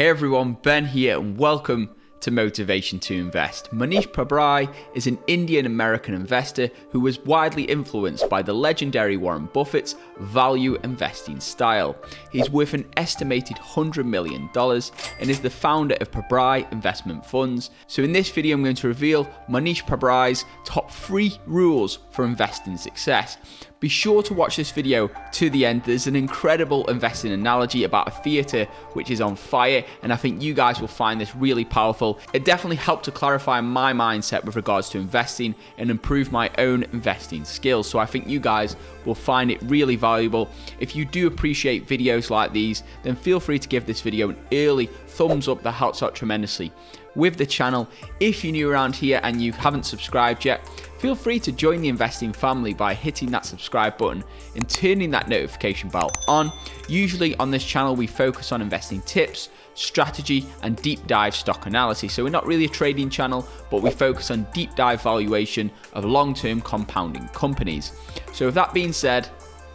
Hey everyone, Ben here and welcome to Motivation to Invest. Mohnish Pabrai is an Indian-American investor who was widely influenced by the legendary Warren Buffett's value investing style. He's worth an estimated $100 million and is the founder of Pabrai Investment Funds. So in this video, I'm going to reveal Mohnish Pabrai's top 3 rules for investing success. Be sure to watch this video to the end. There's an incredible investing analogy about a theatre which is on fire, and I think you guys will find this really powerful. It definitely helped to clarify my mindset with regards to investing and improve my own investing skills. So I think you guys will find it really valuable. If you do appreciate videos like these, then feel free to give this video an early thumbs up. That helps out tremendously with the channel. If you're new around here and you haven't subscribed yet, feel free to join the investing family by hitting that subscribe button and turning that notification bell on. Usually on this channel, we focus on investing tips, strategy, and deep dive stock analysis. So we're not really a trading channel, but we focus on deep dive valuation of long-term compounding companies. So with that being said,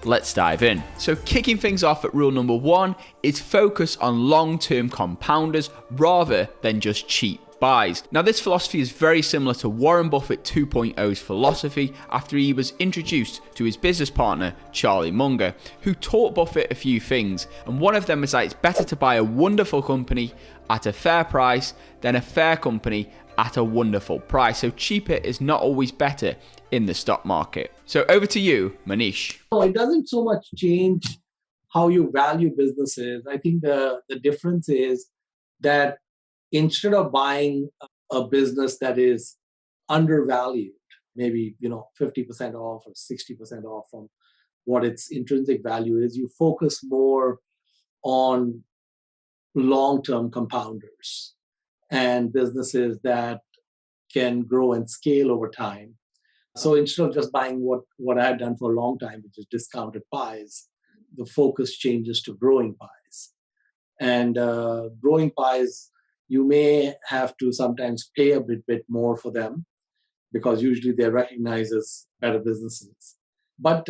let's dive in. So kicking things off at rule number 1 is focus on long-term compounders rather than just cheap buys. Now this philosophy is very similar to Warren Buffett 2.0's philosophy after he was introduced to his business partner Charlie Munger, who taught Buffett a few things, and one of them is that it's better to buy a wonderful company at a fair price than a fair company at a wonderful price. So cheaper is not always better in the stock market. So over to you, Mohnish. No, it doesn't so much change how you value businesses. I think the difference is that instead of buying a business that is undervalued, maybe 50% off or 60% off from what its intrinsic value is, you focus more on long-term compounders and businesses that can grow and scale over time. So instead of just buying what I had done for a long time, which is discounted pies, the focus changes to growing pies. And growing pies, you may have to sometimes pay a bit more for them because usually they're recognized as better businesses. But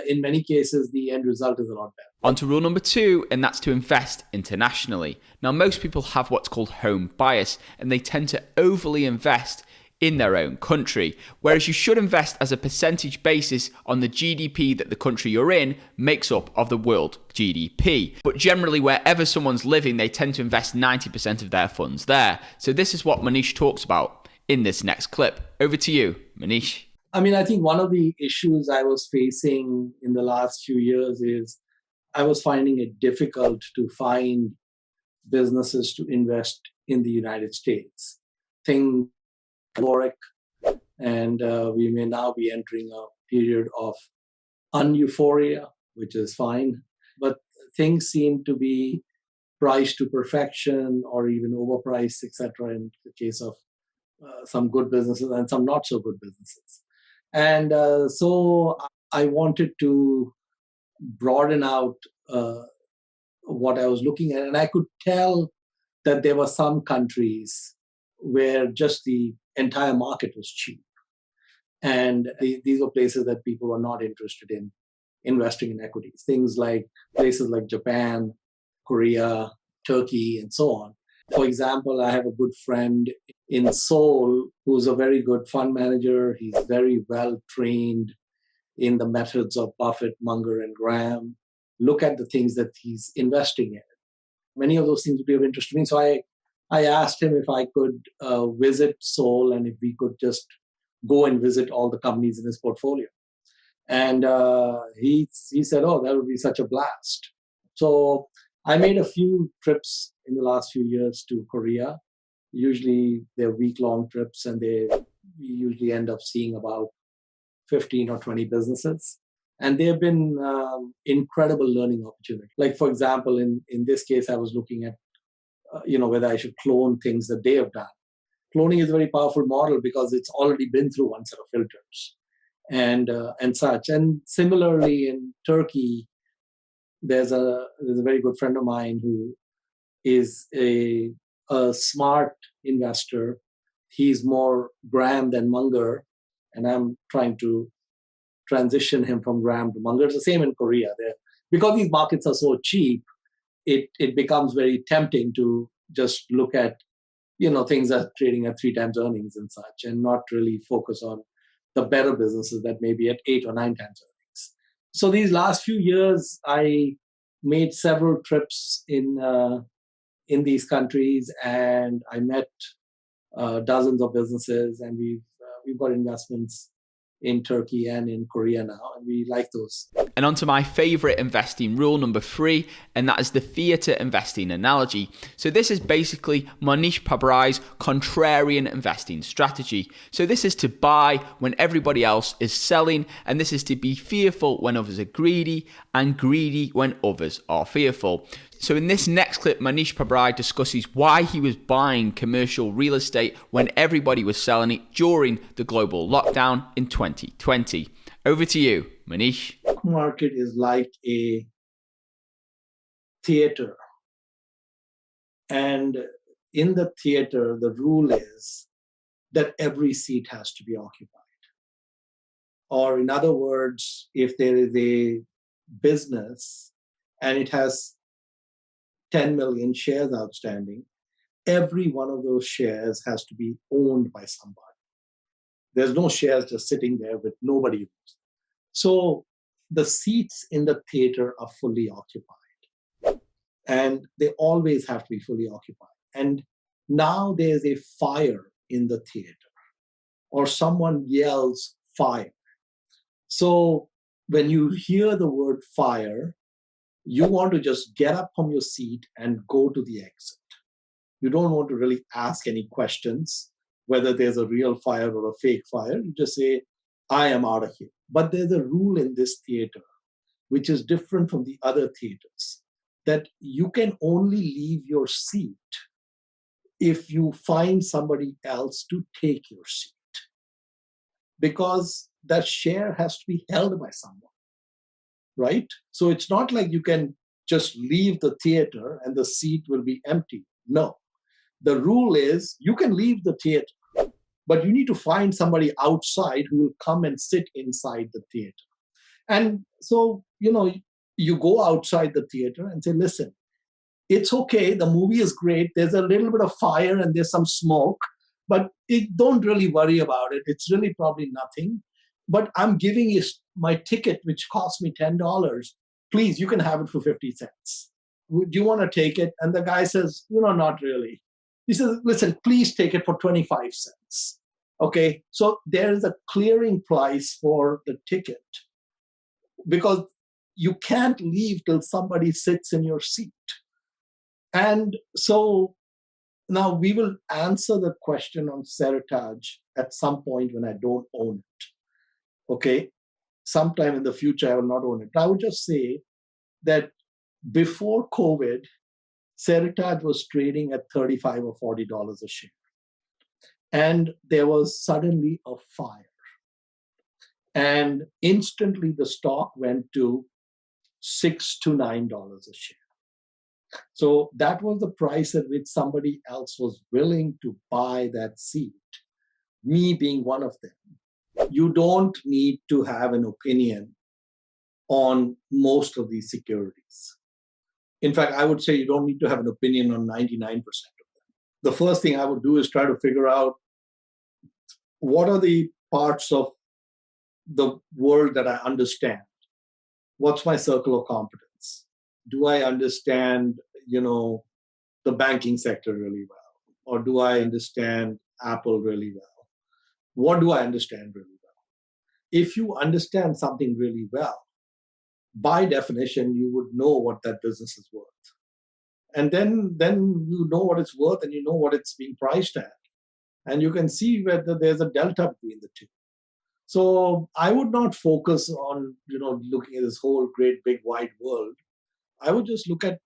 in many cases, the end result is a lot better. On to rule number 2, and that's to invest internationally. Now, most people have what's called home bias, and they tend to overly invest in their own country, whereas you should invest as a percentage basis on the GDP that the country you're in makes up of the world GDP. But generally, wherever someone's living, they tend to invest 90% of their funds there. So this is what Mohnish talks about in this next clip. Over to you, Mohnish. I think one of the issues I was facing in the last few years is I was finding it difficult to find businesses to invest in the United States. Things euphoric, and we may now be entering a period of uneuphoria, which is fine. But things seem to be priced to perfection or even overpriced, etc. in the case of some good businesses and some not so good businesses. And so I wanted to broaden out what I was looking at. And I could tell that there were some countries where just the entire market was cheap. And these were places that people were not interested in investing in equities. Things like places like Japan, Korea, Turkey, and so on. For example, I have a good friend in Seoul who's a very good fund manager. He's very well trained in the methods of Buffett, Munger, and Graham. Look at the things that he's investing in. Many of those things would be of interest to me. So I asked him if I could visit Seoul and if we could just go and visit all the companies in his portfolio. And he said, oh, that would be such a blast. So I made a few trips in the last few years to Korea. Usually they're week-long trips, and we usually end up seeing about 15 or 20 businesses. And they've been incredible learning opportunities. Like, for example, in this case, I was looking at whether I should clone things that they have done. Cloning is a very powerful model because it's already been through one set of filters and such. And similarly, in Turkey, there's a very good friend of mine who is a smart investor. He's more Graham than Munger, and I'm trying to transition him from Graham to Munger. It's the same in Korea. Because these markets are so cheap, it becomes very tempting to just look at, things that are trading at 3 times earnings and such, and not really focus on the better businesses that may be at 8 or 9 times earnings. So these last few years, I made several trips in these countries, and I met dozens of businesses, and we've got investments in Turkey and in Korea now, and we like those. And on to my favorite investing rule, number 3, and that is the theatre investing analogy. So this is basically Mohnish Pabrai's contrarian investing strategy. So this is to buy when everybody else is selling, and this is to be fearful when others are greedy, and greedy when others are fearful. So in this next clip, Mohnish Pabrai discusses why he was buying commercial real estate when everybody was selling it during the global lockdown in 2020. Over to you, Mohnish. The market is like a theater. And in the theater, the rule is that every seat has to be occupied. Or in other words, if there is a business and it has 10 million shares outstanding, every one of those shares has to be owned by somebody. There's no shares just sitting there with nobody. So the seats in the theater are fully occupied, and they always have to be fully occupied. And now there's a fire in the theater, or someone yells fire. So when you hear the word fire, you want to just get up from your seat and go to the exit. You don't want to really ask any questions, whether there's a real fire or a fake fire. You just say, I am out of here. But there's a rule in this theater, which is different from the other theaters, that you can only leave your seat if you find somebody else to take your seat, because that share has to be held by someone, right? So it's not like you can just leave the theater and the seat will be empty. No. The rule is you can leave the theater, but you need to find somebody outside who will come and sit inside the theater. And so, you go outside the theater and say, listen, it's okay. The movie is great. There's a little bit of fire and there's some smoke, but don't really worry about it. It's really probably nothing. But I'm giving you my ticket, which cost me $10. Please, you can have it for 50 cents. Do you want to take it? And the guy says, not really. He says, listen, please take it for 25 cents. Okay, so there's a clearing price for the ticket, because you can't leave till somebody sits in your seat. And so now we will answer the question on Seritage at some point when I don't own it. Okay, sometime in the future I will not own it. I would just say that before COVID, Seritage was trading at $35 or $40 a share. And there was suddenly a fire. And instantly the stock went to $6 to $9 a share. So that was the price at which somebody else was willing to buy that seat, me being one of them. You don't need to have an opinion on most of these securities. In fact, I would say you don't need to have an opinion on 99% of them. The first thing I would do is try to figure out what are the parts of the world that I understand. What's my circle of competence? Do I understand, the banking sector really well? Or do I understand Apple really well? What do I understand really well? If you understand something really well, by definition, you would know what that business is worth. And then you know what it's worth and you know what it's being priced at. And you can see whether there's a delta between the two. So I would not focus on, looking at this whole great, big, wide world. I would just look at,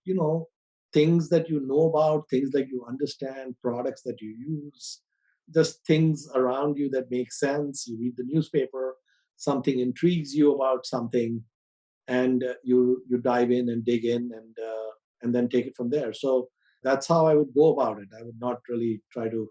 things that you know about, things that you understand, products that you use, just things around you that make sense. You read the newspaper, something intrigues you about something, and you dive in and dig in and then take it from there. So that's how I would go about it. I would not really try to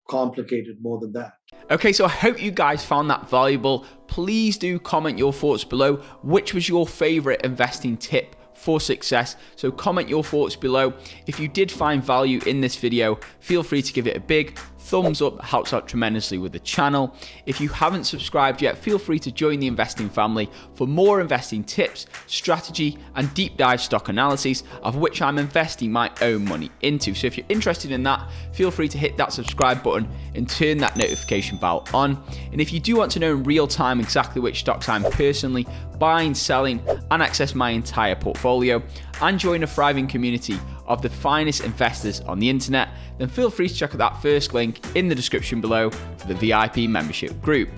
complicate it more than that. Okay, so I hope you guys found that valuable. Please do comment your thoughts below. Which was your favorite investing tip for success. So comment your thoughts below. If you did find value in this video, feel free to give it a big thumbs up, helps out tremendously with the channel. If you haven't subscribed yet, feel free to join the investing family for more investing tips, strategy, and deep dive stock analyses, of which I'm investing my own money into. So if you're interested in that, feel free to hit that subscribe button and turn that notification bell on. And if you do want to know in real time exactly which stocks I'm personally buying, selling, and access my entire portfolio, and join a thriving community of the finest investors on the internet, then feel free to check out that first link in the description below for the VIP membership group.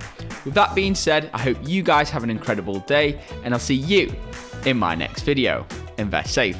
With that being said, I hope you guys have an incredible day, and I'll see you in my next video. Invest safe.